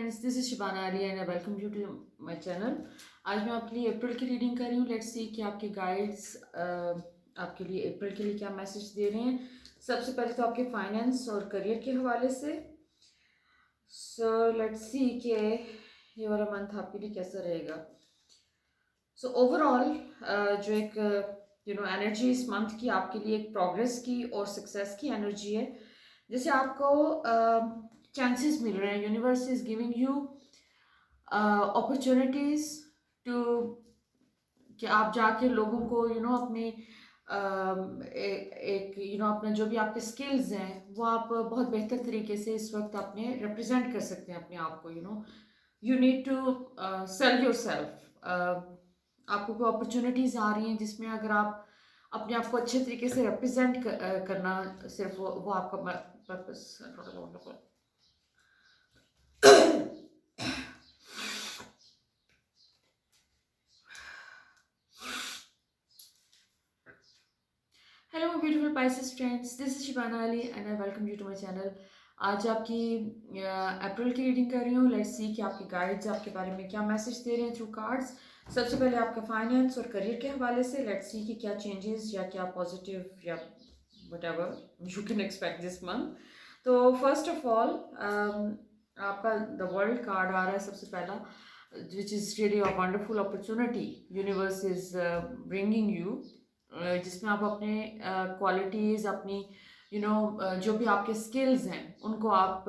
Friends, this is Shibana Ali and I welcome you to my channel. आज मैं आपके लिए अप्रैल की रीडिंग कर रही हूँ। लेट्स सी कि आपके गाइड्स आपके लिए अप्रैल के लिए क्या मैसेज दे रहे हैं। सबसे पहले तो आपके फाइनेंस और करियर के हवाले से। सो लेट्स सी कि ये वाला मंथ आपके लिए कैसा रहेगा। सो ओवरऑल जो एक एनर्जी इस मंथ की आपके लिए एक प्रोग्रेस की और सक्सेस की एनर्जी है। जैसे आपको चांसेस मिल रहे हैं, universe is giving you opportunities to कि आप जाके लोगों को अपने एक अपना जो भी आपके स्किल्स हैं वो आप बहुत बेहतर तरीके से इस वक्त अपने रिप्रेजेंट कर सकते हैं अपने आप को। You need to sell yourself. आपको कोई अपॉर्चुनिटीज आ रही हैं जिसमें अगर आप अपने आप को अच्छे तरीके से रिप्रेजेंट करना, सिर्फ वो आपका purpose. Hello beautiful pisces friends, this is Shibana Ali and I welcome you to my channel. आज आपकी अप्रैल की रीडिंग कर रही हूँ। लेट्स सी कि आपके गाइड्स आपके बारे में क्या मैसेज दे रहे हैं थ्रू कार्ड्स। सबसे पहले आपका फाइनेंस और करियर के हवाले से लेट्स सी कि क्या चेंजेस या क्या पॉजिटिव या whatever you can expect this month. तो फर्स्ट ऑफ ऑल आपका द वर्ल्ड कार्ड आ रहा है सबसे पहला, which is really a wonderful opportunity universe is bringing you, जिसमें आप अपने क्वालिटीज़ अपनी जो भी आपके स्किल्स हैं उनको आप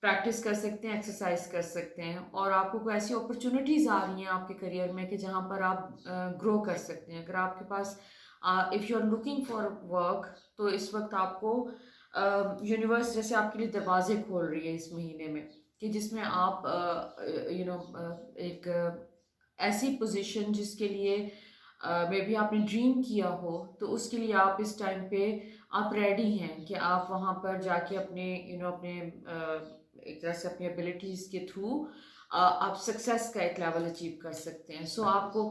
प्रैक्टिस कर सकते हैं, एक्सरसाइज कर सकते हैं। और आपको कोई ऐसी अपॉर्चुनिटीज़ आ रही हैं आपके करियर में कि जहाँ पर आप ग्रो कर सकते हैं। अगर आपके पास if you are looking for work, तो इस वक्त आपको यूनिवर्स जैसे आपके लिए दरवाजे खोल रही है इस महीने में, कि जिसमें आप एक ऐसी पोजीशन जिसके लिए मे बी आपने ड्रीम किया हो, तो उसके लिए आप इस टाइम पे आप रेडी हैं कि आप वहाँ पर जाके अपने अपने एक तरह से अपनी एबिलिटीज़ के थ्रू आप सक्सेस का एक लेवल अचीव कर सकते हैं। सो आपको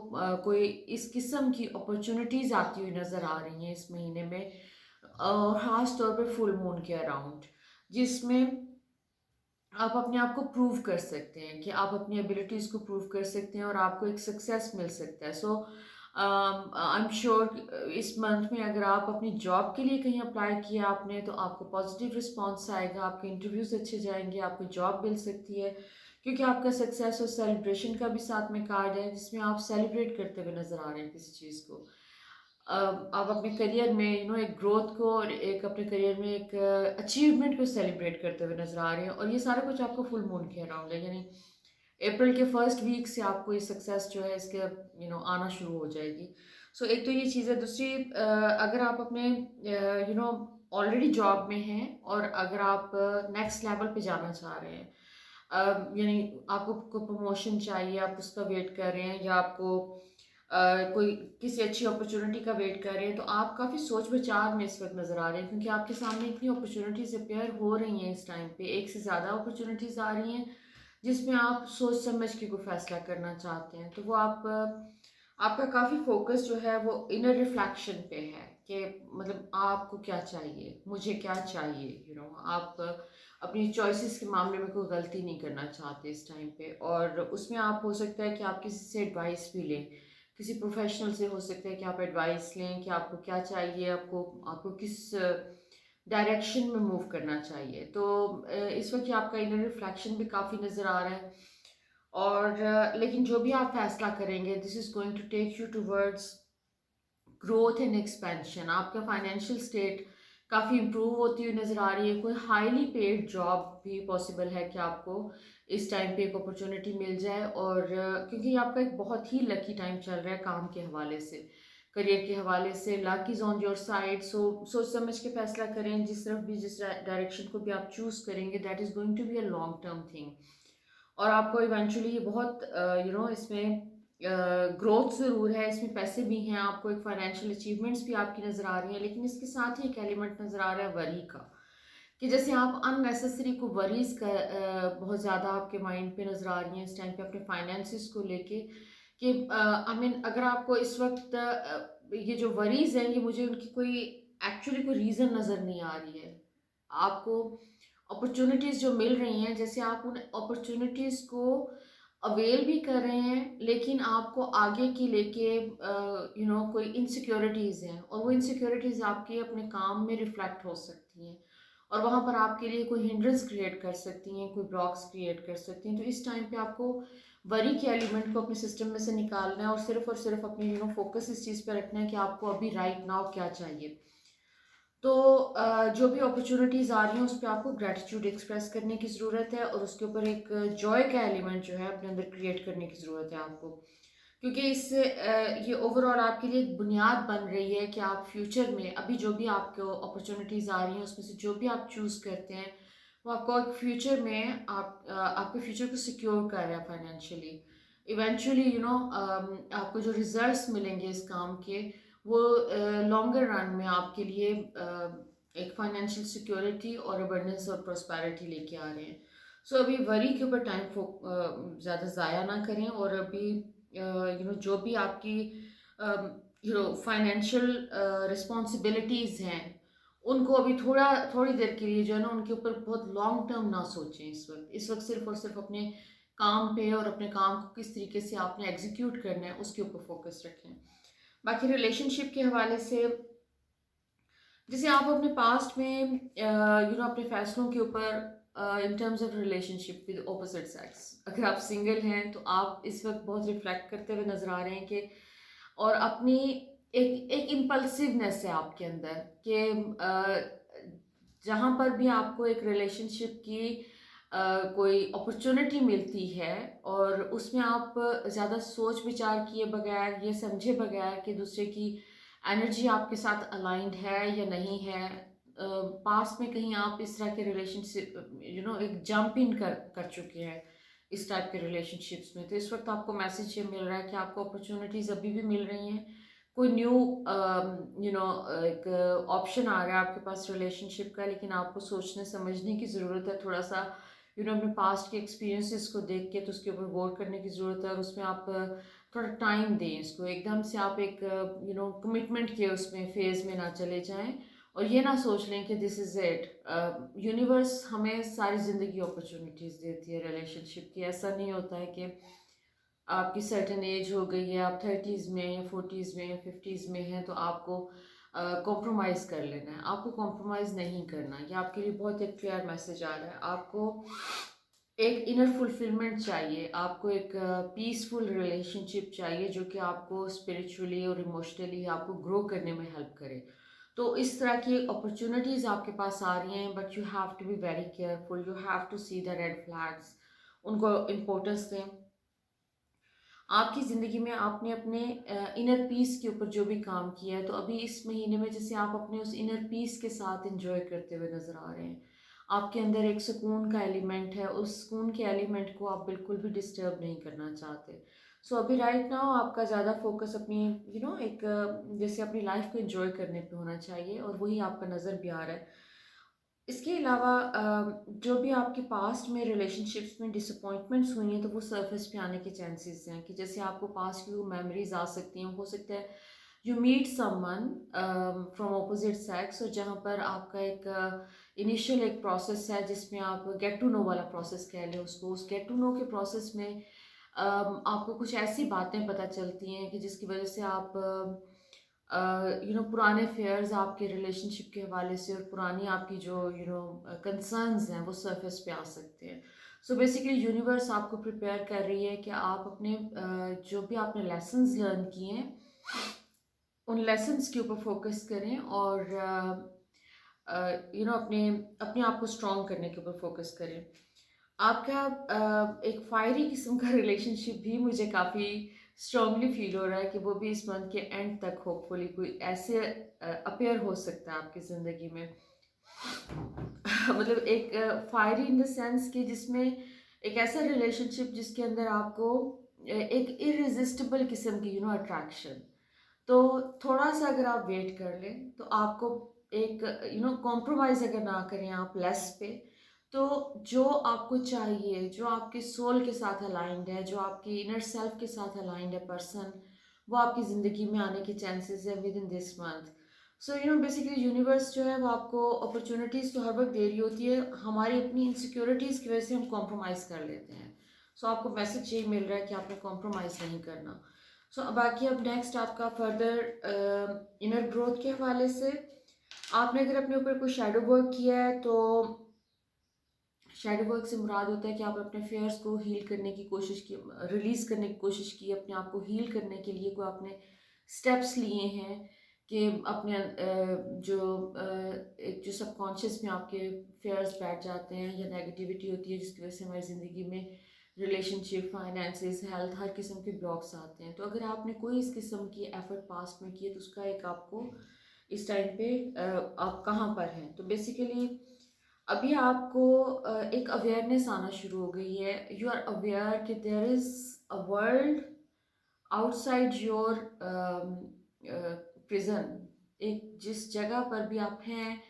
कोई इस किस्म की अपॉर्चुनिटीज़ आती हुई नज़र आ रही हैं इस महीने में, ख़ास तौर पे फुल मून के अराउंड, जिसमें आप अपने आप को प्रूव कर सकते हैं कि आप अपनी एबिलिटीज़ को प्रूव कर सकते हैं और आपको एक सक्सेस मिल सकता है। सो आई एम श्योर इस मंथ में अगर आप अपनी जॉब के लिए कहीं अप्लाई किया आपने, तो आपको पॉजिटिव रिस्पांस आएगा, आपके इंटरव्यूज अच्छे जाएंगे, आपको जॉब मिल सकती है, क्योंकि आपका सक्सेस और सेलिब्रेशन का भी साथ में कार्ड है जिसमें आप सेलिब्रेट करते हुए नज़र आ रहे हैं किसी चीज़ को। आप अपने करियर में एक ग्रोथ को और एक अपने करियर में एक अचीवमेंट को सेलिब्रेट करते हुए नजर आ रहे हैं। और ये सारा कुछ आपको फुल मून के अराउंड है, यानी अप्रैल के फर्स्ट वीक से आपको ये सक्सेस जो है इसके आना शुरू हो जाएगी। सो एक तो ये चीज़ है। दूसरी, अगर आप अपने ऑलरेडी जॉब में हैं और अगर आप नेक्स्ट लेवल पे जाना चाह रहे हैं, यानी आपको प्रमोशन चाहिए, आप उसका वेट कर रहे हैं, या आपको कोई किसी अच्छी अपॉर्चुनिटी का वेट कर रहे हैं, तो आप काफ़ी सोच विचार में इस वक्त नज़र आ रहे हैं, क्योंकि आपके सामने इतनी अपॉर्चुनिटीज़ अपेयर हो रही हैं इस टाइम पे, एक से ज़्यादा अपॉर्चुनिटीज़ आ रही हैं जिसमें आप सोच समझ के कोई फैसला करना चाहते हैं। तो वो आपका काफ़ी फोकस जो है वो इनर रिफ्लेक्शन पे है कि मतलब आपको क्या चाहिए, मुझे क्या चाहिए। आप अपनी चॉइसेस के मामले में कोई गलती नहीं करना चाहते इस टाइम पे, और उसमें आप हो सकता है कि आप किसी से एडवाइस भी लें, किसी प्रोफेशनल से हो सकता है कि आप एडवाइस लें कि आपको क्या चाहिए, आपको आपको किस डायरेक्शन में मूव करना चाहिए। तो इस वक्त आपका इनर रिफ्लेक्शन भी काफ़ी नज़र आ रहा है। और लेकिन जो भी आप फैसला करेंगे, this is going to take you towards growth and expansion. आपका फाइनेंशियल स्टेट काफ़ी इम्प्रूव होती हुई नज़र आ रही है। कोई हाईली पेड जॉब भी पॉसिबल है कि आपको इस टाइम पे एक अपॉर्चुनिटी मिल जाए। और क्योंकि आपका एक बहुत ही लकी टाइम चल रहा है काम के हवाले से, करियर के हवाले से, luck is on your side. So सोच समझ के फैसला करें, जिस तरफ भी जिस डायरेक्शन को भी आप चूज़ करेंगे, that is going to be a long term thing. और आपको इवेंचुअली ये बहुत इसमें ग्रोथ ज़रूर है, इसमें पैसे भी हैं, आपको एक फाइनेंशियल अचीवमेंट्स भी आपकी नज़र आ रही हैं, लेकिन इसके साथ ही एक एलिमेंट नज़र आ रहा है वरी का, कि जैसे आप अननेसेसरी को वरीज का बहुत ज़्यादा आपके माइंड पे नज़र आ रही हैं इस टाइम पे अपने फाइनेंसिस को लेके, कि आई मीन अगर आपको इस वक्त ये जो वरीज हैं, ये मुझे उनकी कोई एक्चुअली कोई रीज़न नज़र नहीं आ रही है आपको। अपॉर्चुनिटीज़ जो मिल रही हैं, जैसे आप उन अपॉर्चुनिटीज़ को अवेल भी कर रहे हैं, लेकिन आपको आगे की लेके कोई इनसिक्योरिटीज़ हैं, और वो इनसिक्योरिटीज़ आपके अपने काम में रिफ्लेक्ट हो सकती हैं, और वहाँ पर आपके लिए कोई हिंड्रेंस क्रिएट कर सकती हैं, कोई ब्लॉक्स क्रिएट कर सकती हैं। तो इस टाइम पे आपको वरी के एलिमेंट को अपने सिस्टम में से निकालना है, और सिर्फ अपनी फोकस इस चीज़ पे रखना है कि आपको अभी राइट नाउ क्या चाहिए। तो जो भी अपॉर्चुनिटीज़ आ रही हैं उस पर आपको ग्रैटिट्यूड एक्सप्रेस करने की ज़रूरत है, और उसके ऊपर एक जॉय का एलिमेंट जो है अपने अंदर क्रिएट करने की ज़रूरत है आपको, क्योंकि इससे ये ओवरऑल आपके लिए एक बुनियाद बन रही है कि आप फ्यूचर में अभी जो भी आपको अपॉर्चुनिटीज़ आ रही हैं उसमें से जो भी आप चूज़ करते हैं वो आपको एक फ्यूचर में आपके फ्यूचर को सिक्योर कर रहा है फाइनेंशियली। इवेंचुअली आपको जो रिजल्ट्स मिलेंगे इस काम के, वो लॉन्गर रन में आपके लिए एक फाइनेंशियल सिक्योरिटी और अबंडेंस और प्रोस्पेरिटी लेके आ रहे हैं। सो अभी वरी के ऊपर टाइम ज़्यादा ज़ाया ना करें, और अभी जो भी आपकी फाइनेंशियल रिस्पॉन्सिबिलिटीज़ हैं उनको अभी थोड़ी देर के लिए जो है ना उनके ऊपर बहुत लॉन्ग टर्म ना सोचें। इस वक्त सिर्फ और सिर्फ अपने काम पे और अपने काम को किस तरीके से आपने एग्जीक्यूट करना है उसके ऊपर फोकस रखें। बाकी रिलेशनशिप के हवाले से, जैसे आप अपने पास्ट में अपने फैसलों के ऊपर in terms of relationship with opposite sex, अगर आप सिंगल हैं तो आप इस वक्त बहुत रिफ्लेक्ट करते हुए नजर आ रहे हैं कि, और अपनी एक इम्पल्सिवनेस है आपके अंदर कि जहाँ पर भी आपको एक रिलेशनशिप की कोई अपॉर्चुनिटी मिलती है और उसमें आप ज़्यादा सोच विचार किए बगैर, ये समझे बगैर कि दूसरे की एनर्जी आपके साथ अलाइंड है या नहीं है, पास में कहीं आप इस तरह के रिलेशनशिप एक जंप इन कर चुके हैं इस टाइप के रिलेशनशिप्स में, तो इस वक्त आपको मैसेज ये मिल रहा है कि आपको अपॉर्चुनिटीज़ अभी भी मिल रही हैं। कोई न्यू एक ऑप्शन आ रहा है आपके पास रिलेशनशिप का, लेकिन आपको सोचने समझने की ज़रूरत है थोड़ा सा, अपने पास्ट के एक्सपीरियंसेस को देख के तो उसके ऊपर गौर करने की ज़रूरत है, और उसमें आप थोड़ा टाइम दें इसको। एकदम से आप एक कमिटमेंट के उसमें फेज़ में ना चले जाएं, और ये ना सोच लें कि दिस इज़ इट। यूनिवर्स हमें सारी ज़िंदगी अपॉर्चुनिटीज़ देती है रिलेशनशिप की। ऐसा नहीं होता है कि आपकी सर्टेन एज हो गई है, आप 30s में या 40s में या 50s में हैं तो आपको कॉम्प्रोमाइज़ कर लेना है। आपको कॉम्प्रोमाइज़ नहीं करना। ये आपके लिए बहुत एक क्लियर मैसेज आ रहा है। आपको एक इनर फुलफिलमेंट चाहिए, आपको एक पीसफुल रिलेशनशिप चाहिए जो कि आपको स्पिरिचुअली और इमोशनली आपको ग्रो करने में हेल्प करे। तो इस तरह की अपॉर्चुनिटीज़ आपके पास आ रही हैं, but you have to be very careful, you have to see the red flags, उनको इम्पोर्टेंस दें। आपकी ज़िंदगी में आपने अपने इनर पीस के ऊपर जो भी काम किया है, तो अभी इस महीने में जैसे आप अपने उस इनर पीस के साथ एंजॉय करते हुए नज़र आ रहे हैं, आपके अंदर एक सुकून का एलिमेंट है, उस सुकून के एलिमेंट को आप बिल्कुल भी डिस्टर्ब नहीं करना चाहते। सो अभी राइट नाउ आपका ज़्यादा फोकस अपनी एक जैसे अपनी लाइफ को एंजॉय करने पे होना चाहिए, और वही आपका नज़र भी आ रहा है। इसके अलावा जो भी आपके पास्ट में रिलेशनशिप्स में डिसअपॉइंटमेंट्स हुई हैं तो वो सरफेस पे आने के चांसेस हैं, कि जैसे आपको पास्ट की मेमोरीज आ सकती हैं। हो सकता है you meet someone from opposite sex, और जहाँ पर आपका एक इनिशियल एक प्रोसेस है जिसमें आप गेट टू नो वाला प्रोसेस कह लें उसको। उस गेट टू नो के प्रोसेस में आपको कुछ ऐसी बातें पता चलती हैं कि जिसकी वजह से आप पुराने फेयर्स आपके रिलेशनशिप के हवाले से और पुरानी आपकी जो कंसर्न्स हैं वो सरफेस पे आ सकते हैं। सो बेसिकली यूनिवर्स आपको प्रिपेयर कर रही है कि आप अपने जो भी आपने लेसन्स लर्न किए हैं उन लेसन्स के ऊपर फोकस करें, और अपने अपने आप को स्ट्रॉन्ग करने के ऊपर फोकस करें। आपका एक फायरी किस्म का रिलेशनशिप भी मुझे काफ़ी स्ट्रांगली फील हो रहा है कि वो भी इस मंथ के एंड तक होपफुली कोई ऐसे अपेयर हो सकता है आपकी ज़िंदगी में। मतलब एक फायरी इन द सेंस कि जिसमें एक ऐसा रिलेशनशिप जिसके अंदर आपको एक इररेजिस्टिबल किस्म की अट्रैक्शन। तो थोड़ा सा अगर आप वेट कर लें तो आपको एक कॉम्प्रोमाइज़ अगर ना करें आप लेस पे, तो जो आपको चाहिए, जो आपके सोल के साथ अलाइंड है, जो आपकी इनर सेल्फ के साथ अलाइंड है पर्सन, वो आपकी ज़िंदगी में आने के चांसेस है with in this month. So you know basically universe जो है वो आपको अपॉर्चुनिटीज़ तो हर वक्त दे रही होती है, हमारी अपनी इनसिक्योरिटीज़ की वजह से हम कॉम्प्रोमाइज़ कर लेते हैं। सो आपको मैसेज यही मिल रहा है कि आपने कॉम्प्रोमाइज़ नहीं करना। सो बाकी अब नेक्स्ट आपका फर्दर इनर ग्रोथ के हवाले से, आपने अगर अपने ऊपर कोई शैडो वर्क किया है तो शैडो वर्क से मुराद होता है कि आप अपने फेयर्स को हील करने की कोशिश की, रिलीज़ करने की कोशिश की, अपने आप को हील करने के लिए कोई आपने स्टेप्स लिए हैं कि अपने एक जो सबकॉन्शियस में आपके फेयर्स बैठ जाते हैं या नेगेटिविटी होती है जिसकी वजह से हमारी ज़िंदगी में रिलेशनशिप, फाइनेंसेस, हेल्थ, हर किस्म के ब्लॉक्स आते हैं। तो अगर आपने कोई इस किस्म की एफर्ट पास्ट में की है तो उसका एक आपको इस टाइम पे आप कहाँ पर हैं, तो बेसिकली अभी आपको एक अवेयरनेस आना शुरू हो गई है। यू आर अवेयर कि there is a world outside your prison. एक जिस जगह पर भी आप हैं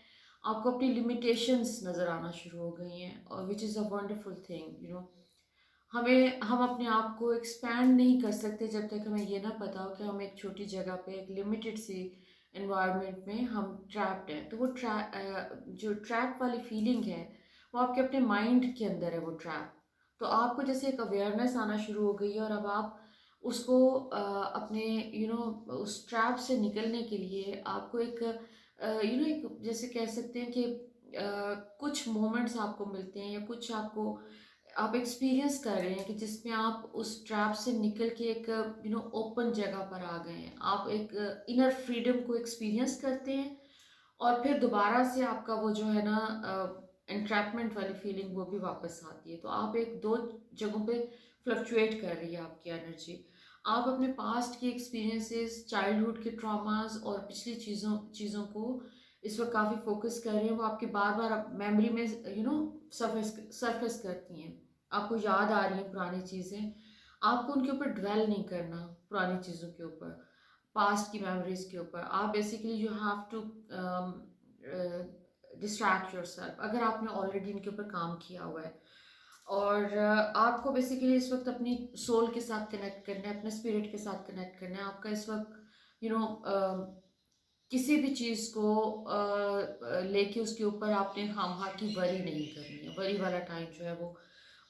आपको अपनी लिमिटेशंस नज़र आना शुरू हो गई हैं, और which is a wonderful thing you know. हम अपने आप को एक्सपैंड नहीं कर सकते जब तक हमें ये ना पता हो कि हम एक छोटी जगह पे एक लिमिटेड सी इन्वायरमेंट में हम ट्रैप्ड हैं। तो वो जो ट्रैप वाली फीलिंग है वो आपके अपने माइंड के अंदर है वो ट्रैप। तो आपको जैसे एक अवेयरनेस आना शुरू हो गई है और अब आप उसको अपने उस ट्रैप से निकलने के लिए आपको एक एक जैसे कह सकते हैं कि कुछ मोमेंट्स आपको मिलते हैं या कुछ आप एक्सपीरियंस कर रहे हैं कि जिसमें आप उस ट्रैप से निकल के एक ओपन जगह पर आ गए हैं। आप एक इनर फ्रीडम को एक्सपीरियंस करते हैं और फिर दोबारा से आपका वो जो है ना एंट्रैपमेंट वाली फीलिंग वो भी वापस आती है। तो आप एक दो जगहों पे फ्लक्चुएट कर रही है आपकी एनर्जी। आप अपने पास्ट की एक्सपीरियंसेस, चाइल्डहुड के ट्रॉमास और पिछली चीज़ों को इस वक्त काफ़ी फोकस कर रहे हैं। वो आपके बार बार मेमोरी में सरफेस करती हैं, आपको याद आ रही हैं पुरानी चीज़ें। आपको उनके ऊपर ड्वेल नहीं करना, पुरानी चीज़ों के ऊपर, पास्ट की मेमोरीज के ऊपर। आप basically you have to distract yourself अगर आपने ऑलरेडी इनके ऊपर काम किया हुआ है। और आपको बेसिकली इस वक्त अपनी सोल के साथ कनेक्ट करना है, अपने स्पिरिट के साथ कनेक्ट करना है। आपका इस वक्त किसी भी चीज़ को लेके उसके ऊपर आपने खामखा की वरी नहीं करनी है। वरी वाला टाइम जो है वो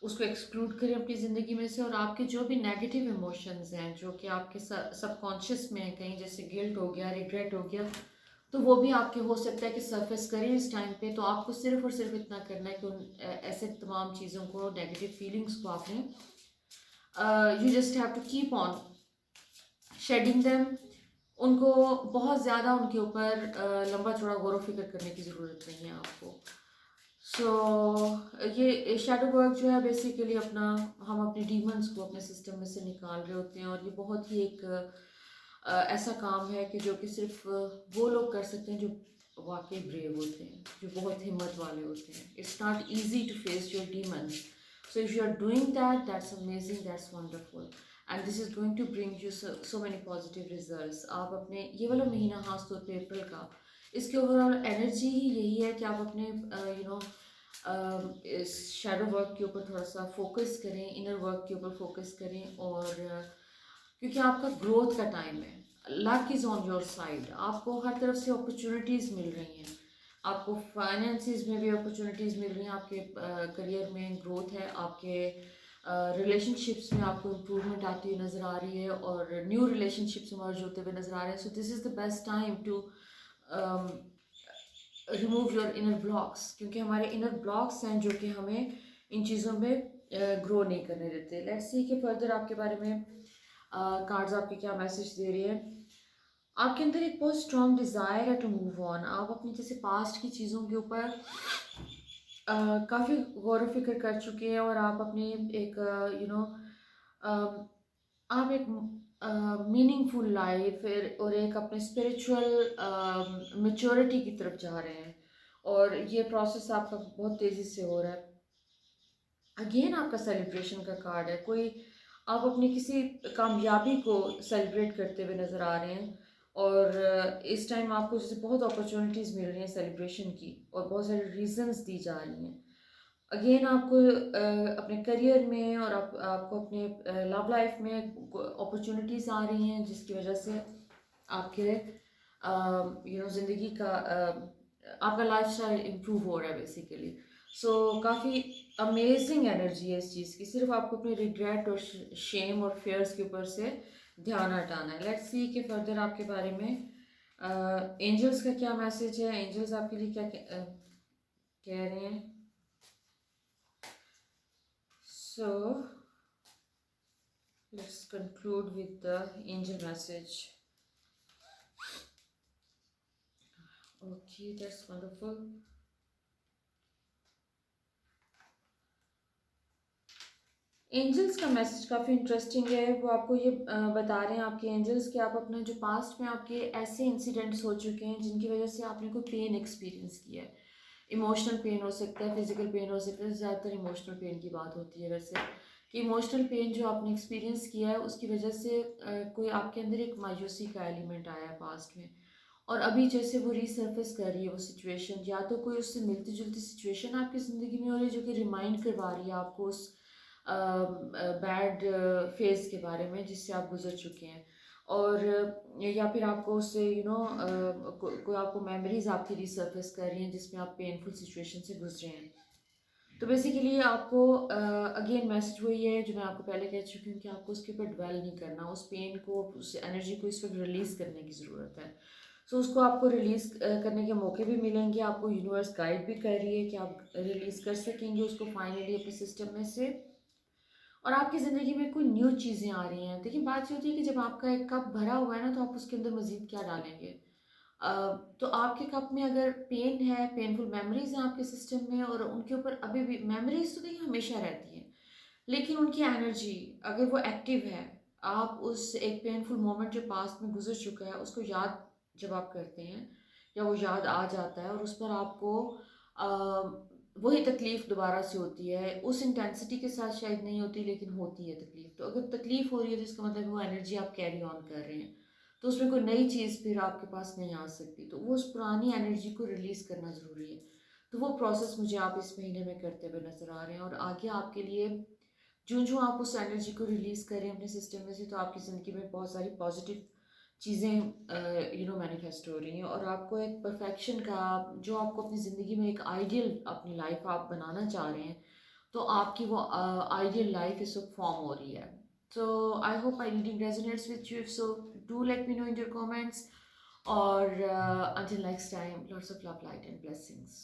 उसको एक्सक्लूड करें अपनी ज़िंदगी में से। और आपके जो भी नेगेटिव इमोशंस हैं जो कि आपके सबकॉन्शियस में हैं, कहीं जैसे गिल्ट हो गया, रिग्रेट हो गया, तो वो भी आपके हो सकता है कि सरफेस करें इस टाइम पे। तो आपको सिर्फ और सिर्फ इतना करना है कि उन ऐसे तमाम चीज़ों को, नेगेटिव फीलिंग्स को आपने you just have to keep on shedding them. उनको बहुत ज़्यादा उनके ऊपर लंबा चौड़ा गौर व फिक्र करने की ज़रूरत नहीं है आपको। ये शैडो वर्क जो है बेसिकली हम अपने डीमंस को अपने सिस्टम में से निकाल रहे होते हैं। और ये बहुत ही एक ऐसा काम है कि जो कि सिर्फ वो लोग कर सकते हैं जो वाकई ब्रेव होते हैं, जो बहुत हिम्मत वाले होते हैं। It's not easy to face your demons. So if you are doing that, that's amazing, that's wonderful, and this is going to bring you so many positive results. आप अपने ये वाला महीना खास तौर पे अप्रैल का, इसके ओवरऑल एनर्जी ही यही है कि आप अपने इस शैडो वर्क के ऊपर थोड़ा सा फोकस करें, इनर वर्क के ऊपर फोकस करें। और क्योंकि आपका ग्रोथ का टाइम है, luck is on your side, आपको हर तरफ से अपॉर्चुनिटीज़ मिल रही हैं। आपको फाइनेंसिस में भी अपॉर्चुनिटीज़ मिल रही हैं, आपके करियर में ग्रोथ है, आपके रिलेशनशिप्स में आपको इम्प्रूवमेंट आती हुई नज़र आ रही है और न्यू रिलेशनशिप्स इमर्ज होते हुए नज़र आ रहे हैं। So this is the best time to remove your inner blocks, क्योंकि हमारे इनर ब्लॉक्स हैं जो कि हमें इन चीज़ों में ग्रो नहीं करने देते। लेट्स सी कि फर्दर आपके बारे में कार्ड्स आपके क्या मैसेज दे रही है। आपके अंदर एक बहुत स्ट्रॉन्ग डिज़ायर है टू मूव ऑन। आप अपनी जैसे पास्ट की चीज़ों के ऊपर काफ़ी गौर व फिक्र कर चुके हैं और आप अपनी एक आप एक मीनिंगफुल लाइफ और एक अपने स्पिरिचुअल मेच्योरिटी की तरफ जा रहे हैं। और ये प्रोसेस आपका बहुत तेज़ी से हो रहा है। अगेन आपका सेलिब्रेशन का कार्ड है, कोई आप अपनी किसी कामयाबी को सेलिब्रेट करते हुए नज़र आ रहे हैं। और इस टाइम आपको जैसे बहुत अपॉर्चुनिटीज़ मिल रही हैं सेलिब्रेशन की और बहुत सारे रीजंस दी जा रही हैं। अगेन आपको अपने करियर में और आपको अपने लव लाइफ में अपॉर्चुनिटीज़ आ रही हैं जिसकी वजह से आपके ज़िंदगी का आपका लाइफस्टाइल इम्प्रूव हो रहा है बेसिकली। सो काफ़ी अमेजिंग एनर्जी है इस चीज़ की, सिर्फ आपको अपने रिग्रेट और शेम और फेयर्स के ऊपर से ध्यान हटाना है। लेट्स सी कि फर्दर आपके बारे में एंजल्स का क्या मैसेज है, एंजल्स आपके लिए क्या कह रहे हैं। So let's conclude with the angel message. Okay, that's wonderful. Angels का मैसेज काफ़ी इंटरेस्टिंग है। वो आपको ये बता रहे हैं आपके एंजल्स कि आप अपना जो पास्ट में आपके ऐसे इंसिडेंट्स हो चुके हैं जिनकी वजह से आपने कोई पेन एक्सपीरियंस किया है। इमोशनल पेन हो सकता है, फिजिकल पेन हो सकता है, ज़्यादातर इमोशनल पेन की बात होती है वैसे, कि इमोशनल पेन जो आपने एक्सपीरियंस किया है उसकी वजह से कोई आपके अंदर एक मायूसी का एलिमेंट आया है पास्ट में, और अभी जैसे वो रीसर्फेस कर रही है वो सिचुएशन, या तो कोई उससे मिलती जुलती सिचुएशन आपकी ज़िंदगी में हो रही है जो कि रिमाइंड करवा रही है आपको उस बैड फेज़ के बारे में जिससे आप गुजर चुके हैं, और या फिर आपको उससे कोई आपको मेमोरीज आपकी रिसर्फेस कर रही हैं जिसमें आप पेनफुल सिचुएशन से गुजरे हैं। तो बेसिकली आपको अगेन मैसेज वही है जो मैं आपको पहले कह चुकी हूँ कि आपको उसके ऊपर ड्वेल नहीं करना, उस पेन को, उस एनर्जी को इस वक्त रिलीज़ करने की ज़रूरत है। सो उसको आपको रिलीज़ करने के मौके भी मिलेंगे, आपको यूनिवर्स गाइड भी कर रही है कि आप रिलीज़ कर सकेंगे उसको फाइनली अपने सिस्टम में से, और आपकी ज़िंदगी में कोई न्यू चीज़ें आ रही हैं। देखिए बात ये होती है कि जब आपका एक कप भरा हुआ है ना तो आप उसके अंदर मज़ीद क्या डालेंगे। अ, तो आपके कप में अगर पेन है, पेनफुल मेमोरीज हैं आपके सिस्टम में, और उनके ऊपर अभी भी मेमोरीज तो देखिए हमेशा रहती हैं, लेकिन उनकी एनर्जी अगर वो एक्टिव है, आप उस एक पेनफुल मोमेंट जो पास्ट में गुजर चुका है उसको याद जब आप करते हैं या वो याद आ जाता है और उस पर आपको वही तकलीफ़ दोबारा से होती है, उस इंटेंसिटी के साथ शायद नहीं होती लेकिन होती है तकलीफ़। तो अगर तकलीफ़ हो रही है तो इसका मतलब वो एनर्जी आप कैरी ऑन कर रहे हैं, तो उसमें कोई नई चीज़ फिर आपके पास नहीं आ सकती, तो वो उस पुरानी एनर्जी को रिलीज़ करना ज़रूरी है। तो वो प्रोसेस मुझे आप इस महीने में करते हुए नज़र आ रहे हैं, और आगे आपके लिए जो आप उस एनर्जी को रिलीज़ करें अपने सिस्टम में से, तो आपकी ज़िंदगी में बहुत सारी पॉजिटिव चीज़ें मैनिफेस्ट हो रही हैं, और आपको एक परफेक्शन का, जो आपको अपनी ज़िंदगी में एक आइडियल अपनी लाइफ आप बनाना चाह रहे हैं, तो आपकी वो आइडियल लाइफ इस वक्त फॉर्म हो रही है। So I hope my reading resonates with you. If so, do let me know in your comments. Or until next time, lots of love, light, and blessings.